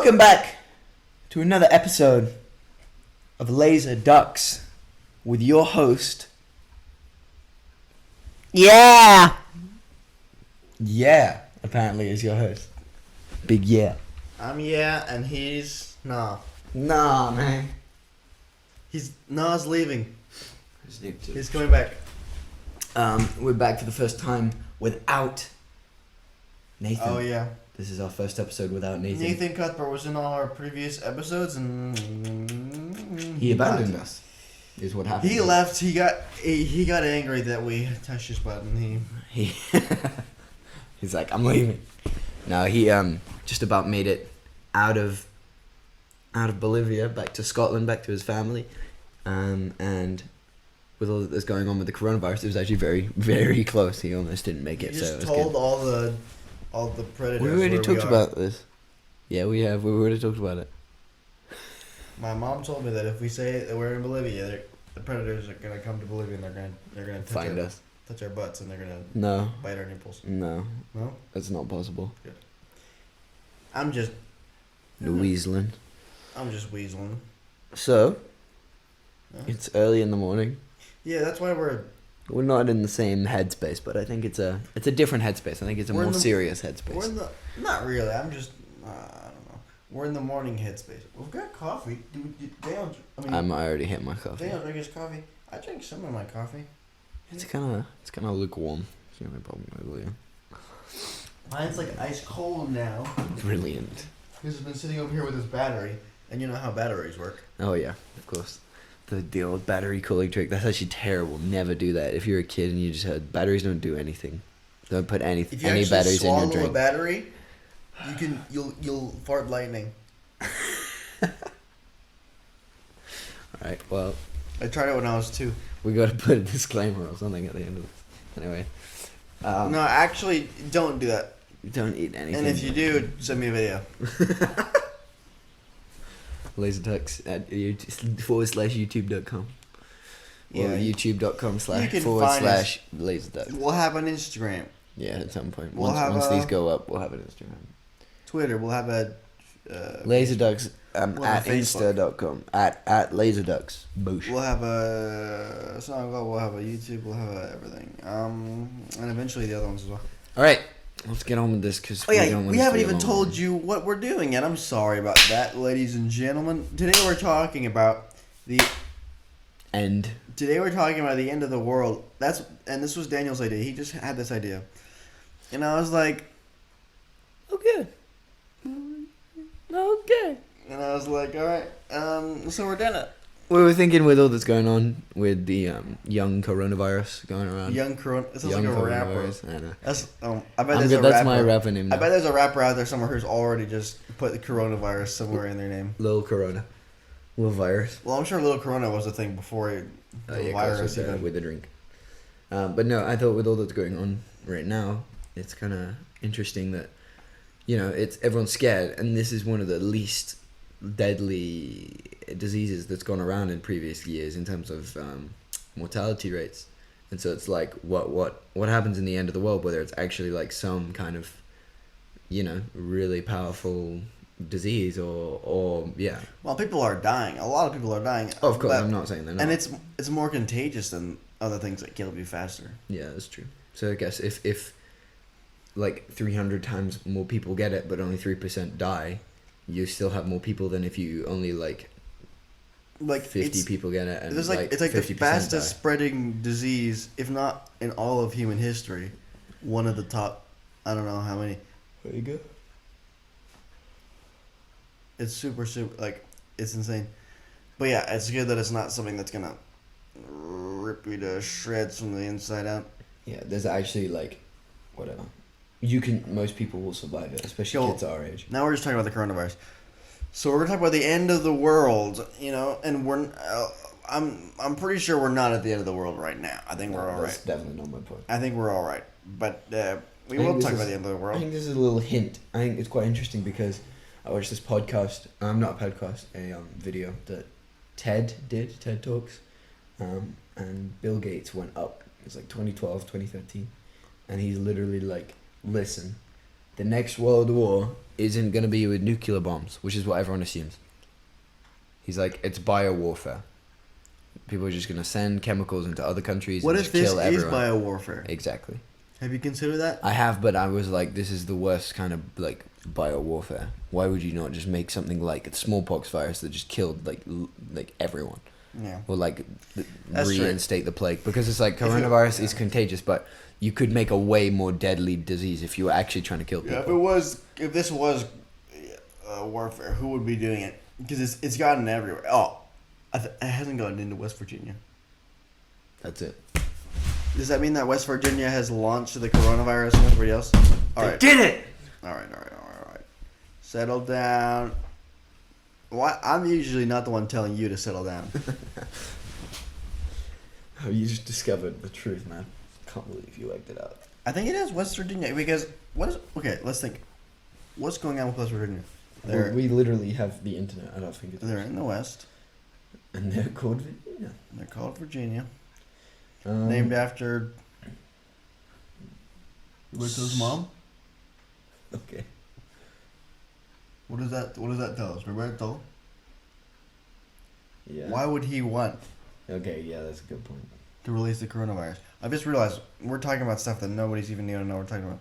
Welcome back to another episode of Laser Ducks with your host. Yeah. Yeah, apparently is your host. Big yeah. I'm and he's nah. Nah, man. Nah's leaving. He's coming back. We're back for the first time without Nathan. Oh yeah. This is our first episode without Nathan. Nathan Cuthbert was in all our previous episodes and He abandoned us. Is what happened. He left. He got angry that we touched his button. He's like, I'm leaving. No, he just about made it out of Bolivia, back to Scotland, back to his family, and with all that's going on with the coronavirus, it was actually very, very close. He almost didn't make it. He so just it was told good. all the predators. We already where talked are. about this. Yeah, we have. We already talked about it. My mom told me that if we say that we're in Bolivia, the predators are gonna come to Bolivia and they're gonna touch our butts and they're gonna bite our nipples. No, No, that's not possible. good. I'm just Weaseling. weaseling. So, Yeah. it's early in the morning. Yeah, that's why we're not in the same headspace, but I think it's a different headspace. I think it's a more serious headspace. Not really. I'm just I don't know. We're in the morning headspace. We've got coffee. I already hit my coffee. Daniel drink his coffee. I drink some of my coffee. It's kind of lukewarm. That's the only problem with it. Mine's like ice cold now. Brilliant. He's been sitting over here with his battery, and you know how batteries work. Oh yeah, of course. The old battery cooling trick. That's actually terrible. Never do that. If you're a kid and you just heard batteries don't do anything. Don't put any batteries in your drink. If you actually swallow a battery, you'll fart lightning. Alright, well, I tried it when I was 2. we got to put a disclaimer or something at the end of this. Anyway. No, actually, don't do that. Don't eat anything. And if you do, send me a video. LaserTucks at /YouTube.com. Or Yeah. youtube.com You can find us. /LaserDucks. We'll have an Instagram, Yeah, at some point. We'll have once a- these go up, we'll have an Instagram. Twitter. We'll have a. LaserDucks We'll at have Facebook. insta.com. At LaserDucks. Boosh. We'll have a SoundCloud. We'll have a YouTube. We'll have everything. And eventually the other ones as well. Alright, let's get on with this because We haven't even told you what we're doing yet. I'm sorry about that, ladies and gentlemen. Today we're talking about the end. Today we're talking about the end of the world. And this was Daniel's idea. He just had this idea, and I was like, Okay. Okay. and I was like, all right. So we're done it. We were thinking with all that's going on with the young coronavirus going around. Young Corona. It sounds like a rapper. coronavirus, I know. That's I bet there's a That's rapper. my rapper name now. I bet there's a rapper out there somewhere who's already just put the coronavirus somewhere in their name. Lil Corona. Lil Virus. Well, I'm sure Little Corona was a thing before the virus even. With the drink. But no, I thought with all that's going on right now, it's kind of interesting that, everyone's scared, and this is one of the least deadly diseases that's gone around in previous years in terms of mortality rates. And so it's like, what happens in the end of the world, whether it's actually like some kind of, really powerful disease or yeah. Well, people are dying. A lot of people are dying. Oh, of course, I'm not saying they're not. And it's more contagious than other things that kill you faster. Yeah, that's true. So I guess if like 300 times more people get it, but only 3% die, you still have more people than if you only like 50 people get it, and it's like the 50% fastest die. spreading disease, if not in all of human history. One of the top, I don't know how many. There you go. It's super it's insane. But yeah, it's good that it's not something that's gonna rip you to shreds from the inside out. Yeah, there's actually whatever. Most people will survive it, especially Yo, kids our age. Now we're just talking about the coronavirus. So we're gonna talk about the end of the world, and I'm pretty sure we're not at the end of the world right now. I think we're all right. That's definitely not my point. I think we're all right, but we I think will this talk is- about the end of the I world. think this is a little hint. I think it's quite interesting because I watched this podcast. Not a podcast, a video that TED Talks, and Bill Gates went up. It's like 2012, 2013, and he's literally like, listen, the next world war isn't going to be with nuclear bombs, which is what everyone assumes. He's like, it's biowarfare. People are just going to send chemicals into other countries and just kill everyone. What if this is biowarfare? Exactly. Have you considered that? I have, but I was like, this is the worst kind of, like, biowarfare. Why would you not just make something like a smallpox virus that just killed, like everyone? Yeah. Or, like, reinstate the plague. Because it's like, coronavirus is contagious, but you could make a way more deadly disease if you were actually trying to kill people. Yeah, if this was warfare, who would be doing it? Because it's gotten everywhere. Oh, it hasn't gotten into West Virginia. That's it. Does that mean that West Virginia has launched the coronavirus and everybody else? They did it! All right. Settle down. Why? I'm usually not the one telling you to settle down. Oh, you just discovered the truth, man. Can't believe you worked it out. I think it is West Virginia because okay, let's think. What's going on with West Virginia? We literally have the internet. I don't think it's... They're in the West. And they're called Virginia. They're called Virginia. Named after Roberto's mom. Okay. What does that tell us, Roberto? Yeah. Why would he want? Okay, yeah, that's a good point. To release the coronavirus. I just realized we're talking about stuff that nobody's even going to know we're talking about.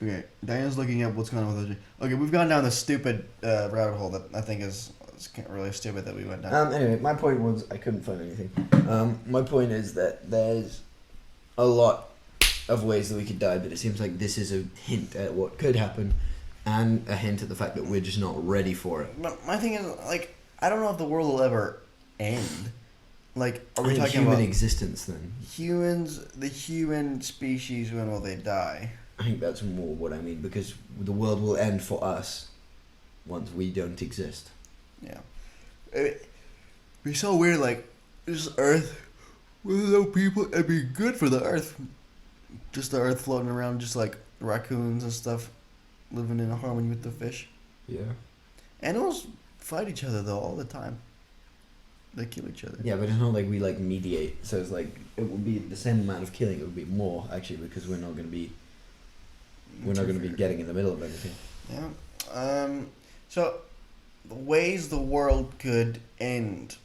Okay, Diana's looking up what's going on with Virginia. Okay, we've gone down this stupid rabbit hole that I think is really stupid that we went down. Anyway, my point was I couldn't find anything. My point is that there's a lot of ways that we could die, but it seems like this is a hint at what could happen, and a hint at the fact that we're just not ready for it. But my thing is, like, I don't know if the world will ever end. Like, are we talking human about existence then? Humans, the human species, when will they die? I think that's more what I mean, because the world will end for us once we don't exist. Yeah. It'd be so weird, like, this Earth with no people, it'd be good for the Earth. Just the Earth floating around, just like raccoons and stuff, living in harmony with the fish. Yeah. Animals fight each other, though, all the time. They kill each other. Yeah, but it's not like we, like, mediate, so it's like, it would be the same amount of killing, it would be more, actually, because we're not going to be getting in the middle of anything. Yeah. So, the ways the world could end.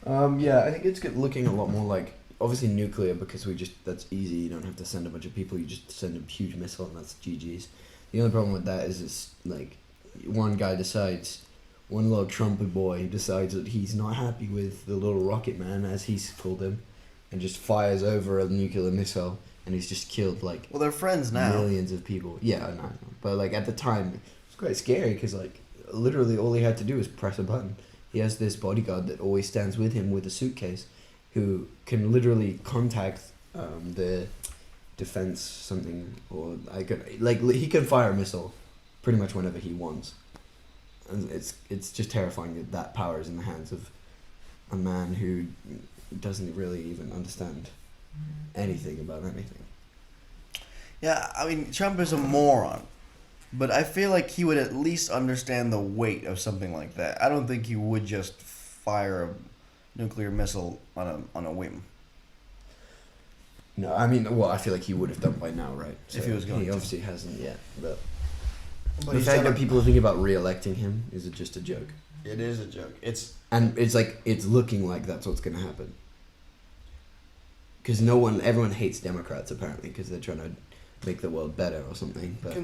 Yeah, I think it's looking a lot more like, obviously nuclear, because that's easy, you don't have to send a bunch of people, you just send a huge missile and that's GG's. The only problem with that is it's like, one little Trumpy boy decides that he's not happy with the little rocket man, as he's called him, and just fires over a nuclear missile, and he's just killed, like... Well, they're friends now. Millions of people. Yeah, I know. But, like, at the time, it's quite scary, because, like, literally all he had to do was press a button. He has this bodyguard that always stands with him with a suitcase, who can literally contact the defense something, or he can fire a missile pretty much whenever he wants. And it's just terrifying that power is in the hands of a man who doesn't really even understand anything about anything. Yeah, I mean, Trump is a moron, but I feel like he would at least understand the weight of something like that. I don't think he would just fire a nuclear missile on a whim. No, I mean, well, I feel like he would have done by now, right? So if he was going to. He obviously hasn't yet, but the fact that people are thinking about re-electing him is just a joke. It is a joke. It's looking like that's what's going to happen. Because everyone hates Democrats apparently because they're trying to make the world better or something. But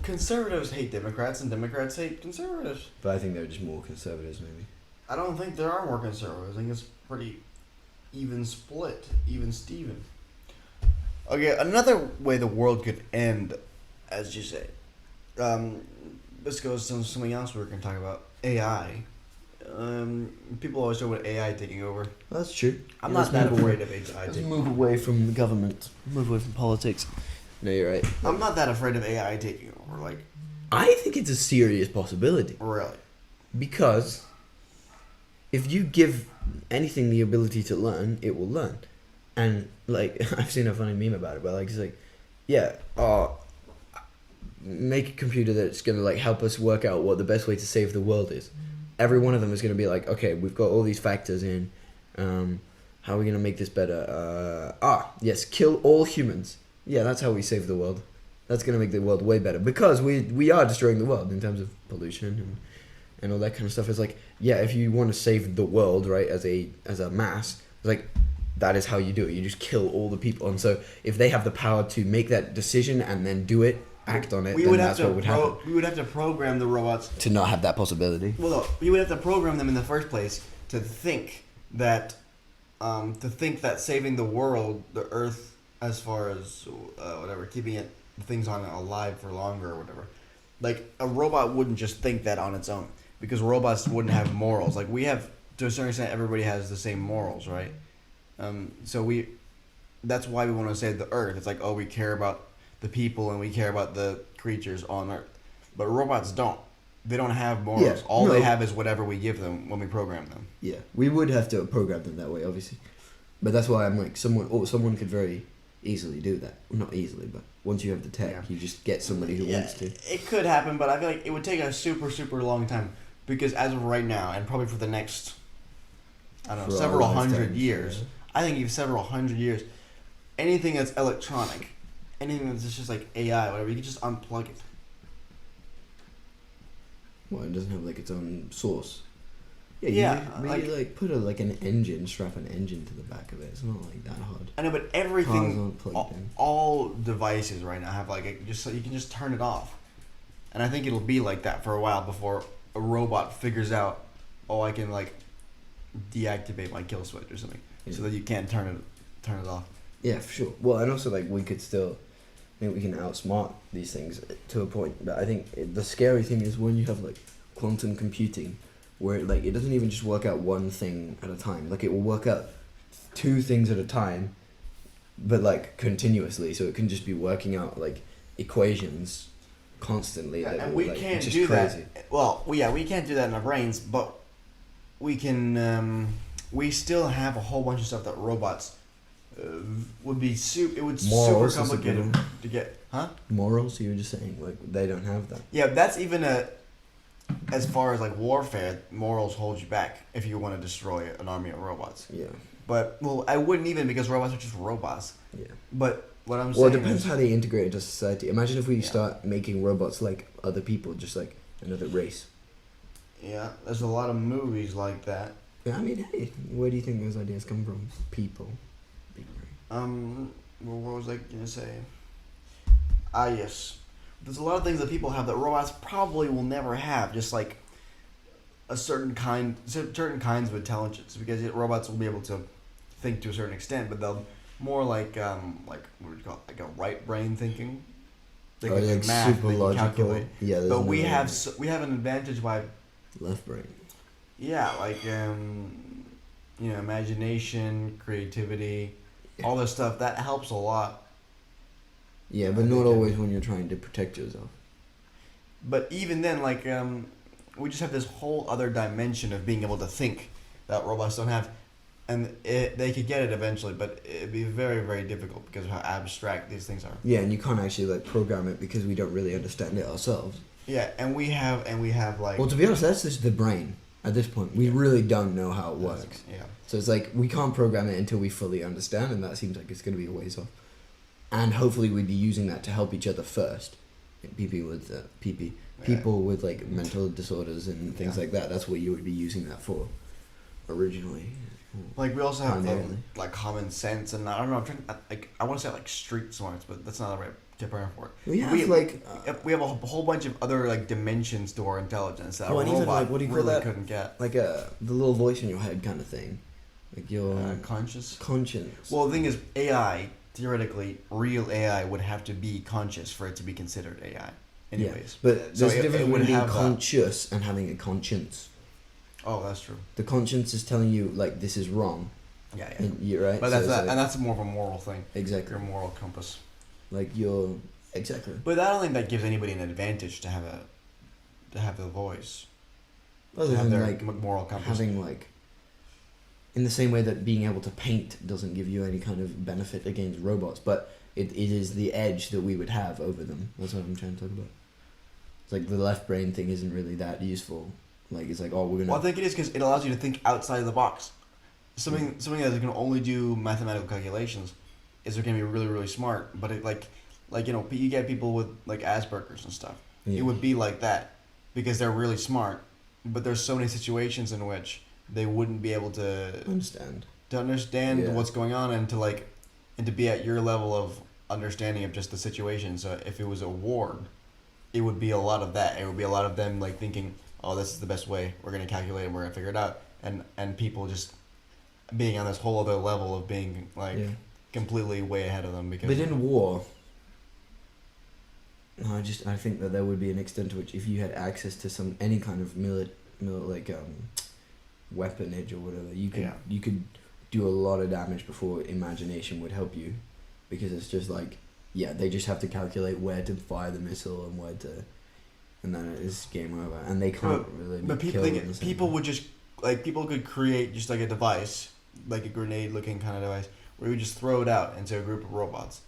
conservatives hate Democrats and Democrats hate conservatives. But I think they're just more conservatives, maybe. I don't think there are more conservatives. I think it's pretty even split, even Steven. Okay, another way the world could end, as you say. This goes to something else we were going to talk about. AI. People always talk about AI taking over. That's true. I'm not that afraid of AI. Let's move away from the government. Move away from politics. No, you're right. I'm not that afraid of AI taking over. Like, I think it's a serious possibility. Really? Because if you give anything the ability to learn, it will learn. And, like, I've seen a funny meme about it, but, like, it's like, make a computer that's going to, like, help us work out what the best way to save the world is. Every one of them is going to be like, okay, we've got all these factors in. How are we going to make this better? Yes, kill all humans. Yeah, that's how we save the world. That's gonna make the world way better because we are destroying the world in terms of pollution and all that kind of stuff. It's like, yeah, if you want to save the world, right, as a mass, it's like that is how you do it. You just kill all the people, and so if they have the power to make that decision and then do it, act on it, then that's what would happen. We would have to program the robots To not have that possibility. Well, no, we would have to program them in the first place to think that saving the world, the Earth, as far as whatever, keeping it things on it alive for longer or whatever. Like a robot wouldn't just think that on its own because robots wouldn't have morals. Like we have, to a certain extent, everybody has the same morals, right? That's why we want to save the Earth. It's like, oh, we care about the people and we care about the creatures on Earth, but robots don't. They don't have morals. Yeah, All no. they have is whatever we give them when we program them. Yeah, we would have to program them that way, obviously, but that's why I'm like someone could very easily do that. Well, not easily, but once you have the tech, Yeah. you just get somebody who wants to. It could happen, but I feel like it would take a super, super long time because as of right now, and probably for the next, I don't know, For our several hundred lifetimes, years. yeah. I think even several hundred years. Anything that's electronic, anything that's just like AI, whatever, you can just unplug it. Well, it doesn't have like its own source. Yeah, Yeah, you maybe like put an engine, strap an engine to the back of it. It's not like that hard. I know, but Cars everything, aren't plugged in. all devices right now have like just so you can just turn it off, and I think it'll be like that for a while before a robot figures out, oh, I can like deactivate my kill switch or something, so that you can't turn it off. Yeah, for sure. Well, and also like we could still, I think we can outsmart these things to a point. But I think the scary thing is when you have like quantum computing, where it doesn't even just work out one thing at a time. Like it will work out two things at a time, but like continuously. So it can just be working out like equations constantly. Yeah, that and will, we like, can't just do crazy. that. Well, we can't do that in our brains, but we can. We still have a whole bunch of stuff that robots would be It would Morals super is a good complicated one. to get, huh? Morals, you were just saying, like they don't have that. Yeah, that's even as far as like warfare, morals hold you back if you want to destroy an army of robots. Yeah, But well, I wouldn't even because robots are just robots. yeah. But what I'm Well, saying it depends is, how they integrate into society. Imagine if we Yeah. start making robots like other people, just like another race. yeah, there's a lot of movies like that. Yeah, I mean, hey, where do you think those ideas come from? People. Well, what was I gonna say? Ah, yes. There's a lot of things that people have that robots probably will never have. Just like certain kinds of intelligence, because robots will be able to think to a certain extent, but they'll more like what would you call it? Like a right brain thinking. They can like do math, super they can logical. calculate. Yeah, there's But we no have we have an advantage by left brain. yeah, like imagination, creativity, all this stuff that helps a lot. Yeah, I but not think always when you're trying to protect yourself. But even then, like we just have this whole other dimension of being able to think that robots don't have, and they could get it eventually, but it'd be very, very difficult because of how abstract these things are. Yeah, and you can't actually like program it because we don't really understand it ourselves. Yeah, and we have like. Well, to be honest, that's just the brain. At this point, we really don't know how it works. Yeah. So it's like we can't program it until we fully understand, and that seems like it's going to be a ways off. And hopefully, we'd be using that to help each other first. People with like mental disorders and things Yeah. like that. That's what you would be using that for, originally. Like we also have Primarily. like common sense, and I don't know. I want to say like street smarts, but that's not the right term for it. We have We have a whole bunch of other like dimensions to our intelligence that Oh, a and even, robot like, what do you call really that? couldn't get. like the little voice in your head kind of thing, like your Conscious. conscience. Well, the thing is, AI theoretically, real AI would have to be conscious for it to be considered AI. Anyways, but So there's a it difference would between being have that. conscious and having a conscience. oh, that's true. The conscience is telling you like this is wrong, Yeah, yeah. and you're right. But So that's it's that, like- and that's more of a moral thing. exactly Your moral compass. like your exactly. But I don't think that gives anybody an advantage to have the voice. Other to have than their like moral compass. having like, in the same way that being able to paint doesn't give you any kind of benefit against robots, but it is the edge that we would have over them. That's what I'm trying to talk about. It's like the left brain thing isn't really that useful. Like it's like, oh, we're gonna. Well, I think it is because it allows you to think outside of the box. Something that can only do mathematical calculations is they're gonna be really really smart, but it like you get people with like Asperger's and stuff. Yeah. It would be like that because they're really smart, but there's so many situations in which they wouldn't be able to Understand. understand Yeah. what's going on and to be at your level of understanding of just the situation. So if it was a ward, it would be a lot of that. It would be a lot of them like thinking, "Oh, this is the best way. We're gonna calculate and we're gonna figure it out." And people just being on this whole other level of being like Yeah. completely way ahead of them because But in war, I think that there would be an extent to which if you had access to any kind of weaponage or whatever, you could do a lot of damage before imagination would help you, because it's just like, yeah, they just have to calculate where to fire the missile and where to, and then it is game over, and they can't really. But people would just like people could create just like a device, like a grenade looking kind of device, where you would just throw it out into a group of robots,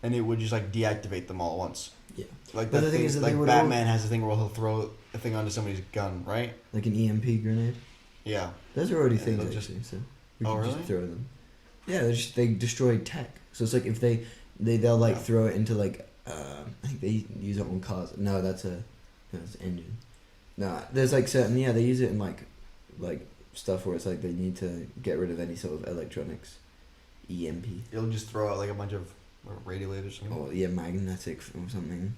and it would just like deactivate them all at once. Yeah. Like But that the thing thing, is that like they would Batman has a thing where he'll throw a thing onto somebody's gun, right? like an EMP grenade. Yeah. Those are already Yeah, things they'll just- actually, so we Oh, can really? just throw them. Yeah, they destroy tech. So it's like if they'll like Yeah. throw it into like I think they use it on cars. No, that's an engine. No, there's like certain they use it in like stuff where it's like they need to get rid of any sort of electronics, EMP It'll just throw out like a bunch of radio waves or something. or magnetic or something.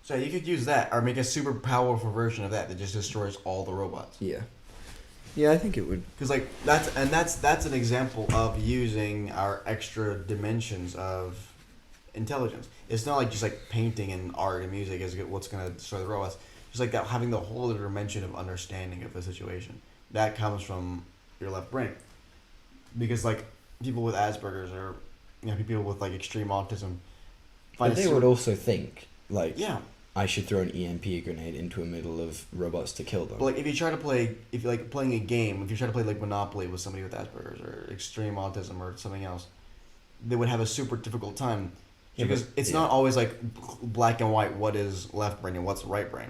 So you could use that or make a super powerful version of that just destroys all the robots. Yeah. Yeah, I think it would. Because like that's an example of using our extra dimensions of intelligence. It's not like just like painting and art and music is what's gonna destroy the robots. Just like that, having the whole other dimension of understanding of the situation that comes from your left brain. Because like people with Asperger's or people with like extreme autism, But they would also think like, yeah. I should throw an EMP grenade into the middle of robots to kill them. But like if you try to play, if you're like playing a game, if you try to play like Monopoly with somebody with Asperger's or extreme autism or something else, they would have a super difficult time Yeah, because but- it's yeah. not always like black and white. What is left brain and what's right brain?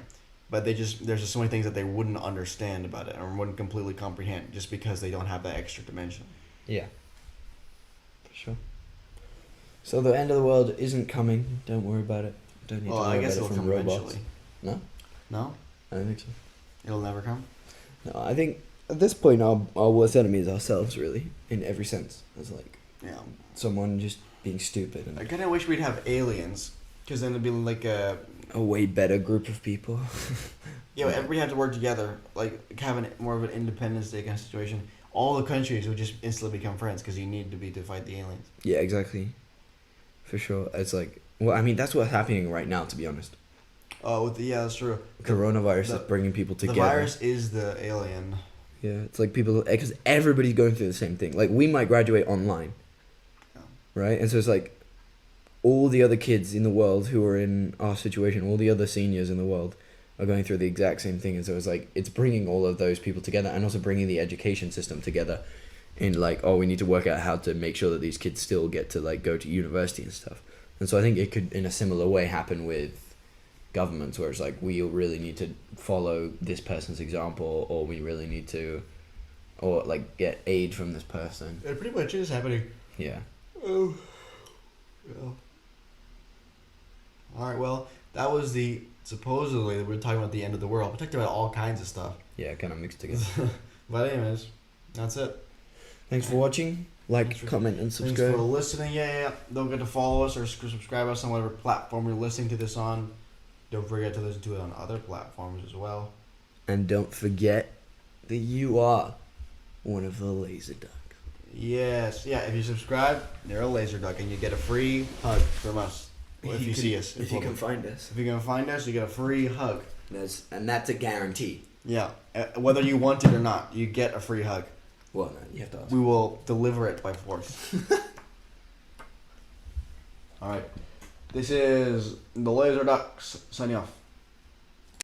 But there's just so many things that they wouldn't understand about it or wouldn't completely comprehend just because they don't have that extra dimension. Yeah. For sure. So the end of the world isn't coming. Don't worry about it. Don't need Well, to I worry guess about it'll it from come robots. eventually. No? No, I don't think so. it'll never come. No, I think at this point our worst enemy is ourselves, really, in every sense. It's like Yeah, someone just being stupid I and kind of wish we'd have aliens because then it'd be like a a way better group of people. everybody had to work together, like having more of an Independence Day kind of situation. All the countries would just instantly become friends because you need to fight the aliens. Yeah, exactly. For sure. It's like, well, I mean, that's what's happening right now, to be honest. Oh, that's true. Coronavirus the- is bringing people The together. virus is the alien. Yeah, it's like people, because everybody's going through the same thing. Like, we might graduate online, Yeah. right? And so it's like, all the other kids in the world who are in our situation, all the other seniors in the world are going through the exact same thing. And so it's like, it's bringing all of those people together and also bringing the education system together in like, oh, we need to work out how to make sure that these kids still get to like go to university and stuff. And so I think it could, in a similar way, happen with governments where it's like, we really need to follow this person's example, or we really need to, or like get aid from this person. It pretty much is happening. Yeah. Oh. Yeah. All right. Well, that was supposedly we're talking about the end of the world. We talked about all kinds of stuff. Yeah, kind of mixed together. But anyways, that's it. Thanks for watching. Like, Thanks for- comment, and Thanks subscribe. for listening. Yeah. Don't forget to follow us or subscribe us on whatever platform you're listening to this on. Don't forget to listen to it on other platforms as well. And don't forget that you are one of the laser ducks. Yes. Yeah. If you subscribe, you're a laser duck, and you get a free hug from us if you see us. If you can find us. If you can find us, you get a free hug. That's a guarantee. Yeah. Whether you want it or not, you get a free hug. Well, no, you have to ask. We will deliver it by force. All right. This is the Laser Ducks signing off.